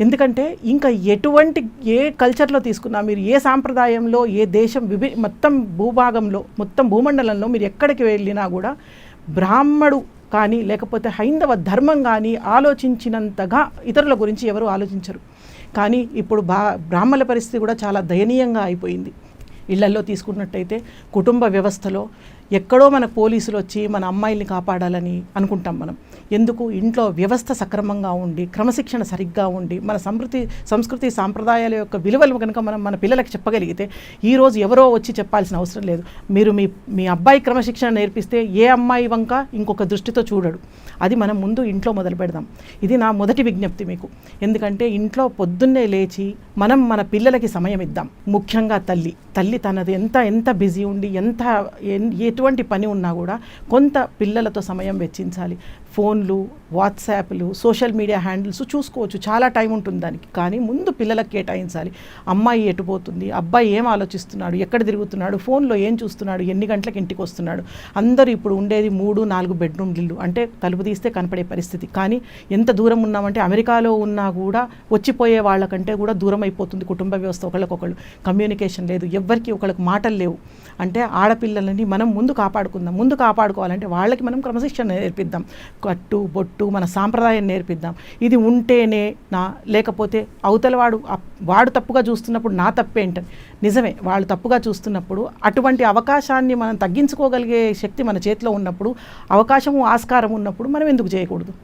ఎందుకంటే ఇంకా ఎటువంటి ఏ కల్చర్లో తీసుకున్నా మీరు ఏ సాంప్రదాయంలో ఏ దేశం మొత్తం భూభాగంలో మొత్తం భూమండలంలో మీరు ఎక్కడికి వెళ్ళినా కూడా బ్రాహ్మడు కానీ లేకపోతే హైందవ ధర్మం కానీ ఆలోచించినంతగా ఇతరుల గురించి ఎవరు ఆలోచించరు. కానీ ఇప్పుడు బ్రాహ్మణుల పరిస్థితి కూడా చాలా దయనీయంగా అయిపోయింది. ఇళ్లల్లో తీసుకున్నట్టయితే కుటుంబ వ్యవస్థలో ఎక్కడో మన పోలీసులు వచ్చి మన అమ్మాయిల్ని కాపాడాలని అనుకుంటాం మనం. ఎందుకు? ఇంట్లో వ్యవస్థ సక్రమంగా ఉండి క్రమశిక్షణ సరిగ్గా ఉండి మన సంస్కృతి సాంప్రదాయాల యొక్క విలువలు కనుక మనం మన పిల్లలకి చెప్పగలిగితే ఈరోజు ఎవరో వచ్చి చెప్పాల్సిన అవసరం లేదు. మీరు మీ అబ్బాయి క్రమశిక్షణ నేర్పిస్తే ఏ అమ్మాయి వంక ఇంకొక దృష్టితో చూడడు. అది మనం ముందు ఇంట్లో మొదలు పెడదాం. ఇది నా మొదటి విజ్ఞప్తి మీకు. ఎందుకంటే ఇంట్లో పొద్దున్నే లేచి మనం మన పిల్లలకి సమయం ఇద్దాం. ముఖ్యంగా తల్లి తనది ఎంత బిజీ ఉండి ఎటువంటి పని ఉన్నా కూడా కొంత పిల్లలతో సమయం వెచ్చించాలి. ఫోన్లు, వాట్సాప్లు, సోషల్ మీడియా హ్యాండిల్స్ చూసుకోవచ్చు, చాలా టైం ఉంటుంది దానికి. కానీ ముందు పిల్లలకు కేటాయించాలి. అమ్మాయి ఎటుపోతుంది, అబ్బాయి ఏం ఆలోచిస్తున్నాడు, ఎక్కడ తిరుగుతున్నాడు, ఫోన్లో ఏం చూస్తున్నాడు, ఎన్ని గంటలకు ఇంటికి వస్తున్నాడు. అందరూ ఇప్పుడు ఉండేది 3-4 బెడ్రూమ్ ఇల్లు, అంటే తలుపు తీస్తే కనపడే పరిస్థితి. కానీ ఎంత దూరం ఉన్నామంటే అమెరికాలో ఉన్నా కూడా వచ్చిపోయే వాళ్ళకంటే కూడా దూరం అయిపోతుంది కుటుంబ వ్యవస్థ. ఒకళ్ళకొకళ్ళు కమ్యూనికేషన్ లేదు, ఎవ్వరికి ఒకళ్ళకి మాటలు లేవు. అంటే ఆడపిల్లలని మనం ముందు కాపాడుకోవాలంటే వాళ్ళకి మనం క్రమశిక్షణ నేర్పిద్దాం. కట్టు బొట్టు మన సాంప్రదాయం నేర్పిద్దాం. ఇది ఉంటేనే లేకపోతే అవతల వాడు తప్పుగా చూస్తున్నప్పుడు నా తప్పేంటని. నిజమే, వాళ్ళు తప్పుగా చూస్తున్నప్పుడు అటువంటి అవకాశాన్ని మనం తగ్గించుకోగలిగే శక్తి మన చేతిలో ఉన్నప్పుడు, అవకాశము ఆస్కారం ఉన్నప్పుడు మనం ఎందుకు చేయకూడదు?